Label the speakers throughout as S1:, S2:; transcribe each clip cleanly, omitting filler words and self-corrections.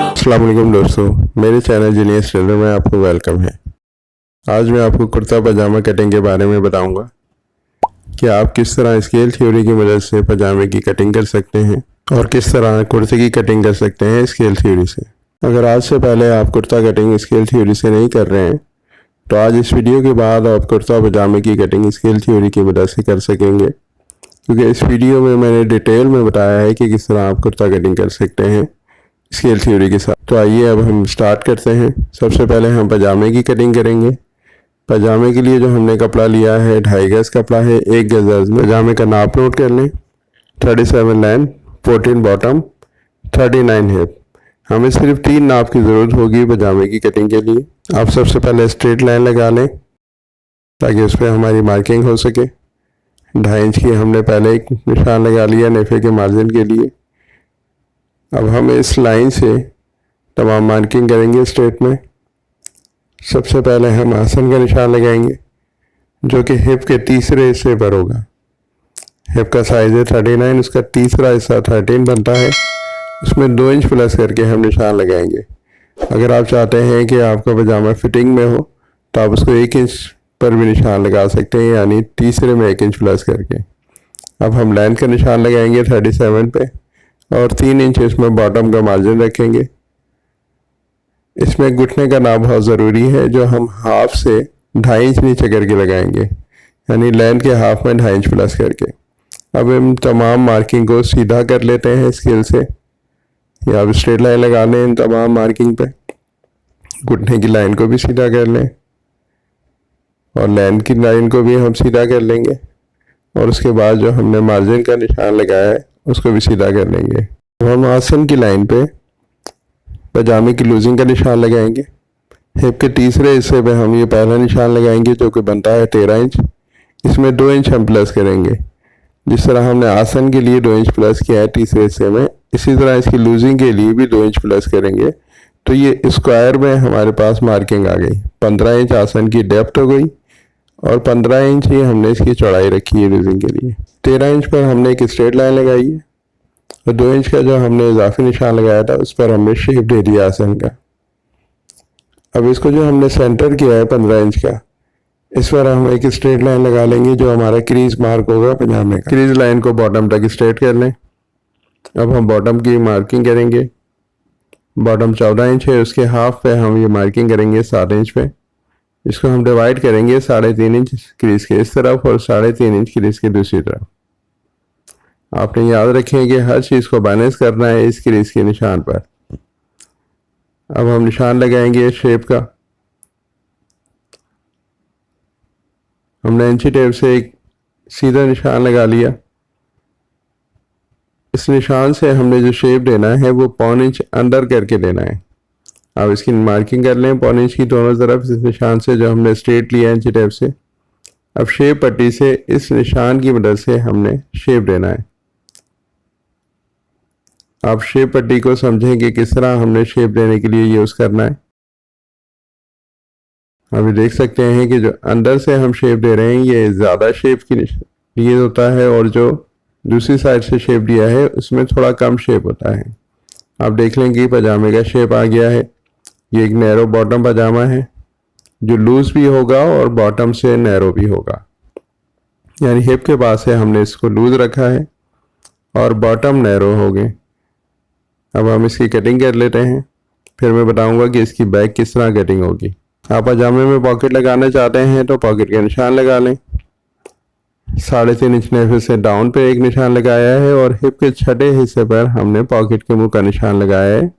S1: अस्सलाम वालेकुम दोस्तों, मेरे चैनल जीनियस टेलर में आपको वेलकम है। आज मैं आपको कुर्ता पजामा कटिंग के बारे में बताऊंगा कि आप किस तरह स्केल थ्योरी की मदद से पजामे की कटिंग कर सकते हैं और किस तरह कुर्ते की कटिंग कर सकते हैं स्केल थ्योरी से। अगर आज से पहले आप कुर्ता कटिंग स्केल थ्योरी से नहीं कर रहे हैं तो आज इस वीडियो के बाद आप कुर्ता पजामे की कटिंग स्केल थ्योरी की मदद से कर सकेंगे, क्योंकि इस वीडियो में मैंने डिटेल में बताया है कि किस तरह आप कुर्ता कटिंग कर सकते हैं स्केल थ्योरी के साथ। तो आइए अब हम स्टार्ट करते हैं। सबसे पहले हम पजामे की कटिंग करेंगे। पजामे के लिए जो हमने कपड़ा लिया है 2.5 गज कपड़ा है, 1 गज में। पजामे का नाप नोट कर लें। 37 लाइन, 14 बॉटम, 39 हिप। हमें सिर्फ 3 नाप की ज़रूरत होगी पजामे की कटिंग के लिए। आप सबसे पहले स्ट्रेट लाइन लगा लें ताकि उस पर हमारी मार्किंग हो सके। 2.5 इंच की हमने पहले एक निशान लगा लिया नेफे के मार्जिन के लिए। अब हम इस लाइन से तमाम मार्किंग करेंगे स्ट्रेट में। सबसे पहले हम आसन का निशान लगाएंगे जो कि हिप के तीसरे हिस्से पर होगा। हिप का साइज़ है 39, उसका तीसरा हिस्सा 13 बनता है। उसमें 2 इंच प्लस करके हम निशान लगाएंगे। अगर आप चाहते हैं कि आपका पजामा फिटिंग में हो तो आप उसको 1 इंच पर भी निशान लगा सकते हैं, यानी तीसरे में 1 इंच प्लस करके। अब हम लेंथ का निशान लगाएंगे 37 पे और 3 इंच इसमें बॉटम का मार्जिन रखेंगे। इसमें घुटने का नाप बहुत ज़रूरी है, जो हम हाफ से 2.5 इंच नीचे करके लगाएंगे, यानी लेंथ के हाफ में 2.5 इंच प्लस करके। अब हम तमाम मार्किंग को सीधा कर लेते हैं स्केल से, या आप स्ट्रेट लाइन लगा लें इन तमाम मार्किंग पे। घुटने की लाइन को भी सीधा कर लें और लेंथ की लाइन को भी हम सीधा कर लेंगे, और उसके बाद जो हमने मार्जिन का निशान लगाया है उसको भी सीधा कर लेंगे। तो हम आसन की लाइन पे पजामे की लूजिंग का निशान लगाएंगे। हिप के तीसरे हिस्से पे हम ये पहला निशान लगाएंगे जो कि बनता है 13 इंच। इसमें 2 इंच हम प्लस करेंगे। जिस तरह हमने आसन के लिए 2 इंच प्लस किया है तीसरे हिस्से में, इसी तरह इसकी लूजिंग के लिए भी 2 इंच प्लस करेंगे। तो ये स्क्वायर में हमारे पास मार्किंग आ गई। 15 इंच आसन की डेप्थ हो गई और 15 इंच ही हमने इसकी चौड़ाई रखी है लूजिंग के लिए। 13 इंच पर हमने एक स्ट्रेट लाइन लगाई है और 2 इंच का जो हमने इजाफी निशान लगाया था उस पर हमने शेप दे दिया आसन का। अब इसको जो हमने सेंटर किया है 15 इंच का, इस पर हम एक स्ट्रेट लाइन लगा लेंगे जो हमारा क्रीज मार्क होगा पजामे का। क्रीज लाइन को बॉटम तक स्ट्रेट कर लें। अब हम बॉटम की मार्किंग करेंगे। बॉटम 14 इंच है, उसके हाफ पे हम ये मार्किंग करेंगे 7 इंच पे। इसको हम डिवाइड करेंगे 3.5 इंच क्रीज के इस तरफ और 3.5 इंच क्रीज के दूसरी तरफ। आपने याद रखें कि हर चीज़ को बैलेंस करना है इस क्रीज के निशान पर। अब हम निशान लगाएंगे शेप का। हमने इंची टेप से एक सीधा निशान लगा लिया। इस निशान से हमने जो शेप देना है वो 1.25 इंच अंदर करके देना है। अब इसकी मार्किंग कर लें 1.25 इंच की दोनों तरफ इस निशान से जो हमने स्ट्रेट लिया है इंची टेप से। अब शेप पट्टी से इस निशान की मदद से हमने शेप देना है। आप शेप पट्टी को समझें कि किस तरह हमने शेप देने के लिए यूज़ करना है। अभी देख सकते हैं कि जो अंदर से हम शेप दे रहे हैं ये ज़्यादा शेप की लिए होता है, और जो दूसरी साइड से शेप दिया है उसमें थोड़ा कम शेप होता है। आप देख लें कि पजामे का शेप आ गया है। ये एक नैरो बॉटम पजामा है जो लूज भी होगा और बॉटम से नैरो भी होगा, यानी हिप के पास से हमने इसको लूज रखा है और बॉटम नैरो हो गए। अब हम इसकी कटिंग कर लेते हैं, फिर मैं बताऊंगा कि इसकी बैक किस तरह कटिंग होगी। आप पजामे में पॉकेट लगाना चाहते हैं तो पॉकेट का निशान लगा लें। 3.5 इंच नेफे से डाउन पे एक निशान लगाया है और हिप के छठे हिस्से पर हमने पॉकेट के मुंह का निशान लगाया है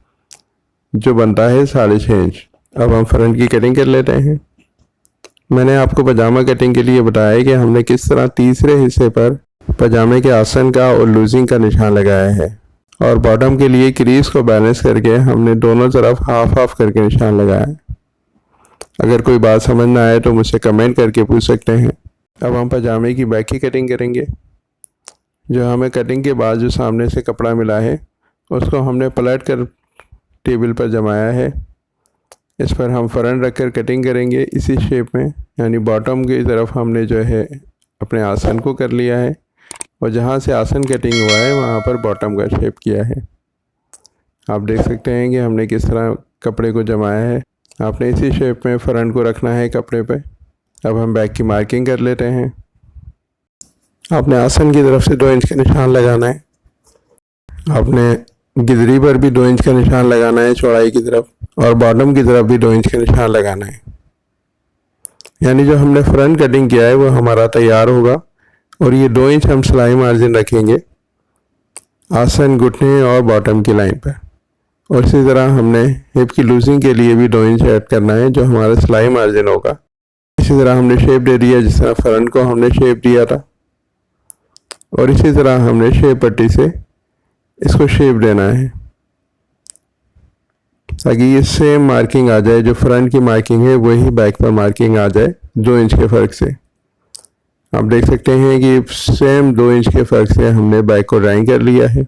S1: जो बनता है 6.5 इंच। अब हम फ्रंट की कटिंग कर लेते हैं। मैंने आपको पजामा कटिंग के लिए बताया कि हमने किस तरह तीसरे हिस्से पर पजामे के आसन का और लूजिंग का निशान लगाया है, और बॉटम के लिए क्रीज को बैलेंस करके हमने दोनों तरफ हाफ हाफ करके निशान लगाया है। अगर कोई बात समझ ना आए तो मुझसे कमेंट करके पूछ सकते हैं। अब हम पजामे की बैक की कटिंग करेंगे। जो हमें कटिंग के बाद जो सामने से कपड़ा मिला है उसको हमने पलट कर टेबल पर जमाया है। इस पर हम फ्रंट रख कर कटिंग करेंगे इसी शेप में, यानी बॉटम की तरफ हमने जो है अपने आसन को कर लिया है। और जहाँ से आसन कटिंग हुआ है वहाँ पर बॉटम का शेप किया है। आप देख सकते हैं कि हमने किस तरह कपड़े को जमाया है। आपने इसी शेप में फ्रंट को रखना है कपड़े पे। अब हम बैक की मार्किंग कर लेते हैं। आपने आसन की तरफ से 2 इंच का निशान लगाना है। आपने गिदरी पर भी 2 इंच का निशान लगाना है चौड़ाई की तरफ, और बॉटम की तरफ भी 2 इंच का निशान लगाना है। यानी जो हमने फ्रंट कटिंग किया है वो हमारा तैयार होगा। और ये 2 इंच हम सिलाई मार्जिन रखेंगे आसन, घुटने और बॉटम की लाइन पर। और इसी तरह हमने हिप की लूजिंग के लिए भी 2 इंच ऐड करना है जो हमारा सिलाई मार्जिन होगा। इसी तरह हमने शेप दे दिया जिस तरह फ्रंट को हमने शेप दिया था, और इसी तरह हमने शेप पट्टी से इसको शेप देना है ताकि ये सेम मार्किंग आ जाए। जो फ्रंट की मार्किंग है वही बैक पर मार्किंग आ जाए 2 इंच के फ़र्क से। आप देख सकते हैं कि सेम 2 इंच के फ़र्क से हमने बैक को ड्राइंग कर लिया है।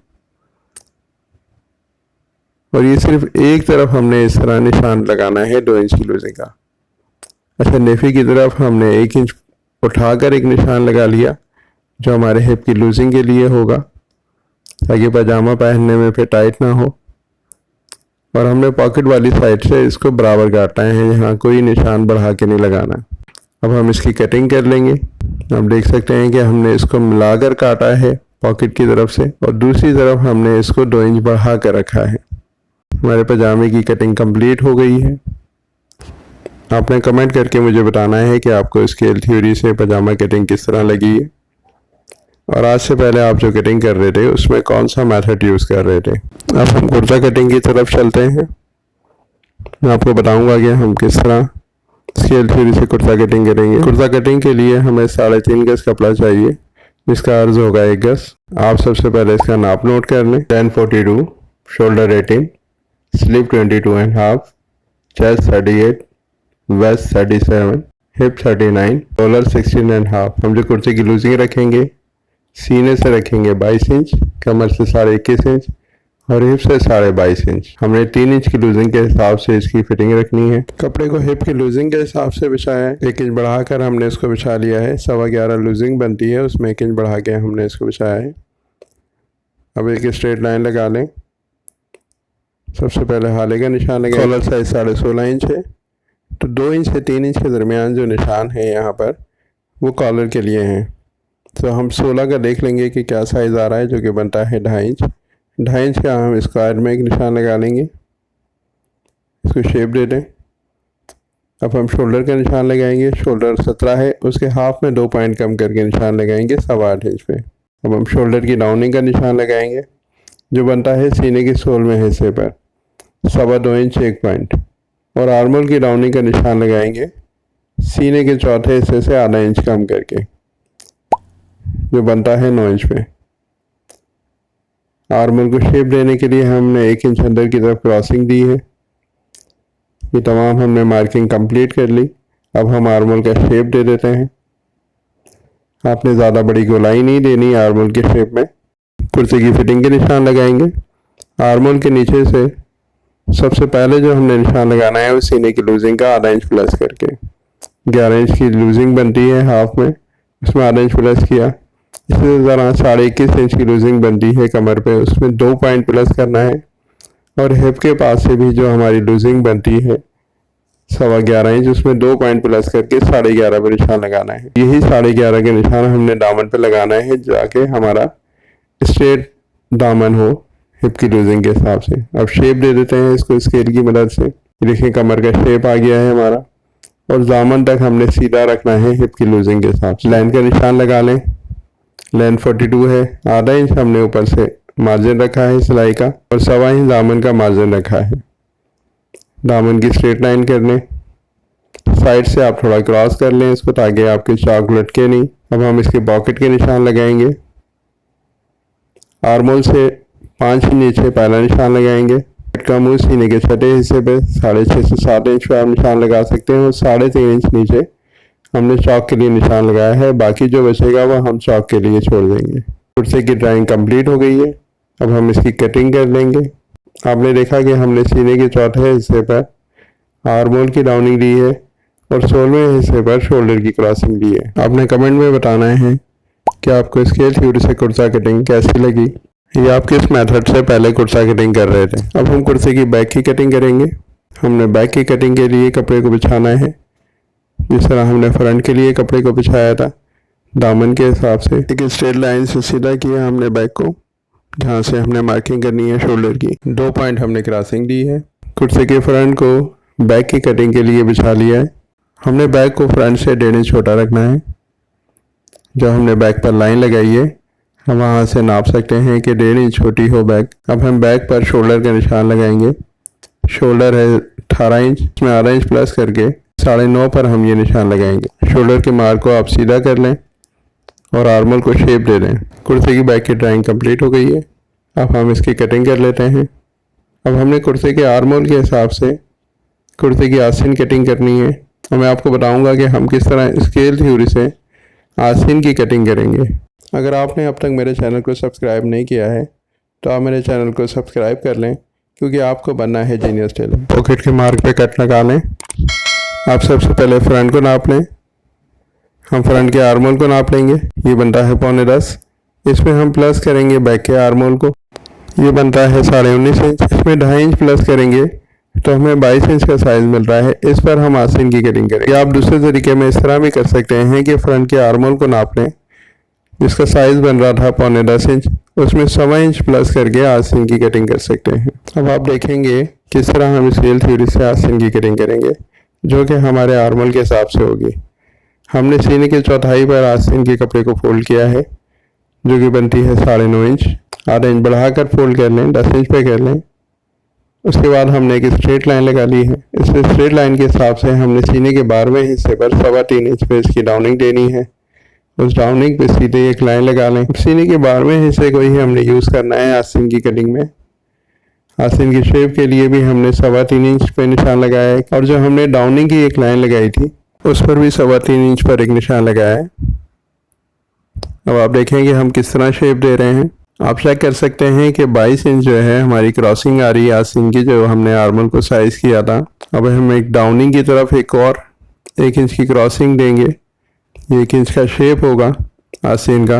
S1: और ये सिर्फ एक तरफ हमने इस तरह निशान लगाना है 2 इंच की लूजिंग का। अच्छा, नेफी की तरफ हमने 1 इंच उठाकर एक निशान लगा लिया जो हमारे हिप की लूजिंग के लिए होगा ताकि पजामा पहनने में फिर टाइट ना हो। और हमने पॉकेट वाली साइड से इसको बराबर काटना है, यहाँ कोई निशान बढ़ा के नहीं लगाना। अब हम इसकी कटिंग कर लेंगे। आप देख सकते हैं कि हमने इसको मिलाकर काटा है पॉकेट की तरफ से, और दूसरी तरफ हमने इसको 2 इंच बढ़ा कर रखा है। हमारे पजामे की कटिंग कंप्लीट हो गई है। आपने कमेंट करके मुझे बताना है कि आपको स्केल थ्योरी से पजामा कटिंग किस तरह लगी है, और आज से पहले आप जो कटिंग कर रहे थे उसमें कौन सा मेथड यूज़ कर रहे थे। अब हम कुर्ता कटिंग की तरफ चलते हैं। मैं आपको बताऊंगा कि हम किस तरह स्केल थ्योरी से कुर्ता कटिंग करेंगे। कुर्ता कटिंग के लिए हमें 3.5 गज कपड़ा चाहिए जिसका अर्ज होगा 1 गज। आप सबसे पहले इसका नाप नोट कर लें। 1042, shoulder 18, sleeve 22.5, chest 38, waist 37, hip 39, collar 16.5। हम जो कुर्ते की लूजिंग रखेंगे सीने से रखेंगे 22 इंच, कमर से 21.5 इंच और हिप से 22.5 इंच। हमने 3 इंच की लूजिंग के हिसाब से इसकी फिटिंग रखनी है। कपड़े को हिप की लूजिंग के हिसाब से बिछाया है। 1 इंच बढ़ाकर हमने इसको बिछा लिया है। 11.25 लूजिंग बनती है, उसमें 1 इंच बढ़ा के हमने इसको बिछाया है। अब एक स्ट्रेट लाइन लगा लें। सबसे पहले हाले का निशान लगाएं। कॉलर साइज 16.5 इंच है, तो 2 इंच से 3 इंच के दरमियान जो निशान है यहाँ पर वो कॉलर के लिए हैं। तो हम 16 का देख लेंगे कि क्या साइज़ आ रहा है, जो कि बनता है 2.5 इंच। 2.5 इंच का हम स्क्वायर में एक निशान लगा लेंगे, इसको शेप दे दें। अब हम शोल्डर का निशान लगाएंगे। शोल्डर 17 है, उसके हाफ में 2 पॉइंट कम करके निशान लगाएंगे 8.25 इंच पे। अब हम शोल्डर की डाउनिंग का निशान लगाएंगे जो बनता है सीने की सोल में हिस्से पर 2.25 इंच 1 पॉइंट। और आर्मोल की डाउनिंग का निशान लगाएंगे सीने के चौथे हिस्से से आधा इंच कम करके, जो बनता है 9 इंच पे। आर्मोल को शेप देने के लिए हमने 1 इंच अंदर की तरफ क्रॉसिंग दी है। ये तमाम हमने मार्किंग कंप्लीट कर ली। अब हम आर्मोल का शेप दे देते हैं। आपने ज़्यादा बड़ी गोलाई नहीं देनी आर्मोल के शेप में। कुर्ते की फिटिंग के निशान लगाएंगे। आर्मोल के नीचे से सबसे पहले जो हमने निशान लगाना है वो सीने की लूजिंग का आधा इंच प्लस करके। 11 इंच की लूजिंग बनती है हाफ में, उसमें आधा इंच प्लस किया। इसी तरह 21.5 इंच की लूजिंग बनती है कमर पे, उसमें 2 पॉइंट प्लस करना है। और हिप के पास से भी जो हमारी लूजिंग बनती है 11.25 इंच, उसमें 2 पॉइंट प्लस करके 11.5 पर निशान लगाना है। यही 11.5 के निशान हमने दामन पे लगाना है जाके हमारा स्ट्रेट दामन हो हिप की लूजिंग के हिसाब से। अब शेप दे देते हैं इसको स्केल की मदद से। देखिए कमर का शेप आ गया है हमारा, और दामन तक हमने सीधा रखना है हिप की लूजिंग के हिसाब से। लाइन का निशान लगा लें। लाइन 42 है, आधा इंच हमने ऊपर से मार्जिन रखा है सिलाई का, और 1.25 इंच दामन का मार्जिन रखा है। दामन की स्ट्रेट लाइन कर लें। साइड से आप थोड़ा क्रॉस कर लें इसको ताकि आपके चाक लटके नहीं। अब हम इसके पॉकेट के निशान लगाएंगे। आर्मोल से 5 इंच नीचे पहला निशान लगाएंगे। पेट का मुंह सीने के छठे हिस्से पे 6.5 से 7 इंच पर आप निशान लगा सकते हैं, और 3.5 इंच नीचे हमने चौक के लिए निशान लगाया है। बाकी जो बचेगा वह हम चौक के लिए छोड़ देंगे। कुर्ते की ड्राइंग कंप्लीट हो गई है। अब हम इसकी कटिंग कर लेंगे। आपने देखा कि हमने सीने के चौथे हिस्से पर आर्मोल की डाउनिंग दी है और 16वें हिस्से पर शोल्डर की क्रॉसिंग दी है। आपने कमेंट में बताना है कि आपको स्केल थ्योरी से कुर्ता कटिंग कैसी लगी, या आप किस मेथड से पहले कुर्ता कटिंग कर रहे थे। अब हम कुर्ते की बैक की कटिंग करेंगे। हमने बैक की कटिंग के लिए कपड़े को बिछाना है जिस तरह हमने फ्रंट के लिए कपड़े को बिछाया था, दामन के हिसाब से एक स्ट्रेट लाइन से सीधा किया हमने बैक को, जहाँ से हमने मार्किंग करनी है शोल्डर की। 2 पॉइंट हमने क्रॉसिंग दी है। कुर्ते के फ्रंट को बैक की कटिंग के लिए बिछा लिया है। हमने बैक को फ्रंट से 1.5 इंच छोटा रखना है। जो हमने बैक पर लाइन लगाई है हम वहाँ से नाप सकते हैं कि 1.5 इंच छोटी हो बैक। अब हम बैक पर शोल्डर का निशान लगाएंगे। शोल्डर है 18 इंच, इसमें आधा इंच प्लस करके 9.5 पर हम ये निशान लगाएंगे। शोल्डर के मार्क को आप सीधा कर लें और आर्मल को शेप दे दें। कुर्ते की बैक की ड्राइंग कंप्लीट हो गई है। अब हम इसकी कटिंग कर लेते हैं। अब हमने कुर्ते के आर्मोल के हिसाब से कुर्ते की आस्तीन कटिंग करनी है और मैं आपको बताऊंगा कि हम किस तरह स्केल थ्योरी से आस्तीन की कटिंग करेंगे। अगर आपने अब तक मेरे चैनल को सब्सक्राइब नहीं किया है तो आप मेरे चैनल को सब्सक्राइब कर लें, क्योंकि आपको बनना है जीनियस टेलर। पॉकेट के मार्क पे कट लगा लें। आप सबसे पहले फ्रंट को नाप लें। हम फ्रंट के आर्मोल को नाप लेंगे। ये बनता है 9.25। इसमें हम प्लस करेंगे बैक के आर्मोल को। ये बनता है 19.5 इंच। इसमें 2.5 इंच प्लस करेंगे तो हमें 22 इंच का साइज़ मिल रहा है। इस पर हम आस्तीन की कटिंग करेंगे। आप दूसरे तरीके में इस तरह भी कर सकते हैं कि फ्रंट के आर्मोल को नाप लें, जिसका साइज़ बन रहा था 9.25 इंच, उसमें 1.25 इंच प्लस करके आस्तीन की कटिंग कर सकते हैं। अब आप देखेंगे किस तरह हम स्केल थ्योरी से आस्तीन की कटिंग करेंगे, जो कि हमारे आर्मोल के हिसाब से होगी। हमने सीने के चौथाई पर आस्तीन के कपड़े को फोल्ड किया है, जो कि बनती है 9.5 इंच। आधा इंच बढ़ाकर फोल्ड कर लें, 10 इंच पे कर लें। उसके बाद हमने एक स्ट्रेट लाइन लगा ली है। इस स्ट्रेट लाइन के हिसाब से हमने सीने के 12वें हिस्से पर 3.25 इंच पे इसकी डाउनिंग देनी है। उस डाउनिंग पे सीधे एक लाइन लगा लें। सीने के 12वें हिस्से को ही हमने यूज़ करना है आस्तीन की कटिंग में। आस्तीन की शेप के लिए भी हमने 3.25 इंच पे निशान लगाया है, और जो हमने डाउनिंग की एक लाइन लगाई थी उस पर भी 3.25 इंच पर एक निशान लगाया है। अब आप देखेंगे हम किस तरह शेप दे रहे हैं। आप चेक कर सकते हैं कि 22 इंच जो है हमारी क्रॉसिंग आ रही है आस्तीन की, जो हमने आर्मल को साइज़ किया था। अब हम एक डाउनिंग की तरफ एक और 1 इंच की क्रॉसिंग देंगे। 1 इंच का शेप होगा आस्तीन का।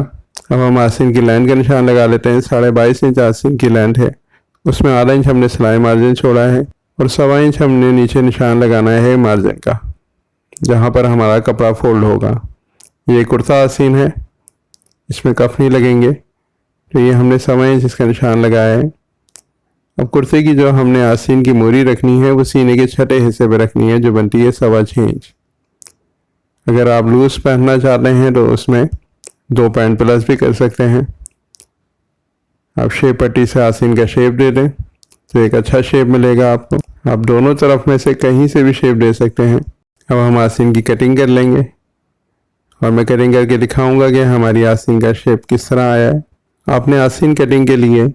S1: अब हम आस्तीन की लाइन का निशान लगा लेते हैं। 22.5 इंच आस्तीन की लेंथ है, उसमें आधा इंच हमने सिलाई मार्जिन छोड़ा है और 1.25 इंच हमने नीचे निशान लगाना है मार्जिन का, जहाँ पर हमारा कपड़ा फोल्ड होगा। ये कुर्ता आस्तीन है, इसमें कफ नहीं लगेंगे, तो ये हमने 1.25 इंच इसका निशान लगाया है। अब कुर्ते की जो हमने आस्तीन की मोरी रखनी है वो सीने के छठे हिस्से पे रखनी है, जो बनती है 6.25 इंच। अगर आप लूज पहनना चाहते हैं तो उसमें 2 पॉइंट प्लस भी कर सकते हैं। आप शेप पट्टी से आस्तीन का शेप दे दें तो एक अच्छा शेप मिलेगा आपको। आप दोनों तरफ में से कहीं से भी शेप दे सकते हैं। अब हम आस्तीन की कटिंग कर लेंगे और मैं कटिंग करके दिखाऊंगा कि हमारी आस्तीन का शेप किस तरह आया है। आपने आस्तीन कटिंग के लिए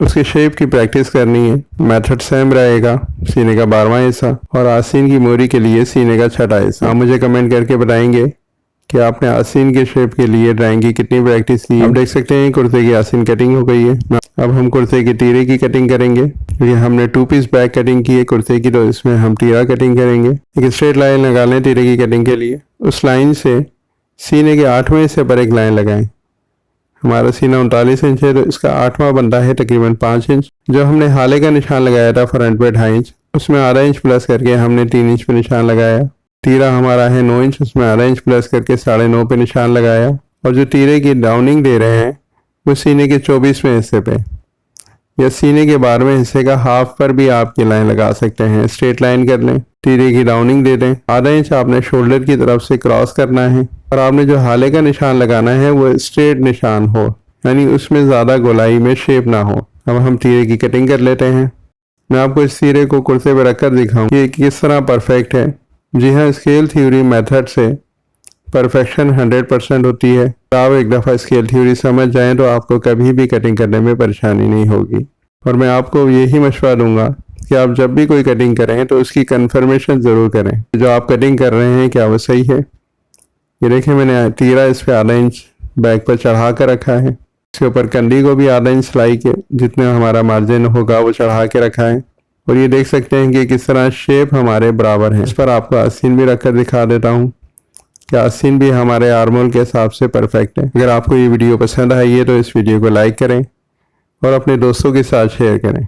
S1: उसके शेप की प्रैक्टिस करनी है। मेथड सेम रहेगा, सीने का 12वां हिस्सा और आस्तीन की मोरी के लिए सीने का 6ठा हिस्सा। आप मुझे कमेंट करके बताएंगे कि आपने आस्तीन के शेप के लिए ड्राइंग की कितनी प्रैक्टिस की। आप देख सकते हैं कुर्ते की आस्तीन कटिंग हो गई है। अब हम कुर्ते की तीरे की कटिंग करेंगे। ये हमने 2 पीस बैक कटिंग की है कुर्ते की, तो इसमें हम तीरा कटिंग करेंगे। एक स्ट्रेट लाइन लगा लें तीरे की कटिंग के लिए। उस लाइन से सीने के 8वें हिस्से पर एक लाइन लगाएं। हमारा सीना 39 इंच है, तो इसका 8वां बनता है तकरीबन 5 इंच। जो हमने हाले का निशान लगाया था फ्रंट पे 2.5 इंच, उसमें आधा इंच प्लस करके हमने 3 इंच पे निशान लगाया। तीरा हमारा है 9 इंच, उसमें आधा इंच प्लस करके 9.5 पे निशान लगाया। और जो तीरे की डाउनिंग दे रहे हैं वो सीने के 24वें हिस्से पे या सीने के 12वें हिस्से का हाफ पर भी आप ये लाइन लगा सकते हैं। स्ट्रेट लाइन कर लें, तीरे की डाउनिंग दे दें। आधा इंच आपने शोल्डर की तरफ से क्रॉस करना है और आपने जो हाले का निशान लगाना है वो स्ट्रेट निशान हो, यानी उसमें ज़्यादा गोलाई में शेप ना हो। अब हम तीरे की कटिंग कर लेते हैं। मैं आपको इस तीरे को कुर्ते पर रखकर दिखाऊं कि किस तरह परफेक्ट है। जी हाँ, स्केल थ्योरी मेथड से परफेक्शन 100% होती है। आप एक दफ़ा स्केल थ्योरी समझ जाएं तो आपको कभी भी कटिंग करने में परेशानी नहीं होगी। और मैं आपको यही मशवरा दूंगा कि आप जब भी कोई कटिंग करें तो उसकी कंफर्मेशन ज़रूर करें, जो आप कटिंग कर रहे हैं क्या वो सही है। ये देखिए मैंने तीरा इस पर आधा इंच बैक पर चढ़ा कर रखा है। इसके ऊपर कंडी को भी आधा इंच सिलाई के जितने हमारा मार्जिन होगा वो चढ़ा के रखा है। और ये देख सकते हैं कि किस तरह शेप हमारे बराबर हैं। इस पर आपको आस्तीन भी रखकर दिखा देता हूँ। कि आस्तीन भी हमारे आर्मोल के हिसाब से परफेक्ट है। अगर आपको ये वीडियो पसंद आई है तो इस वीडियो को लाइक करें और अपने दोस्तों के साथ शेयर करें।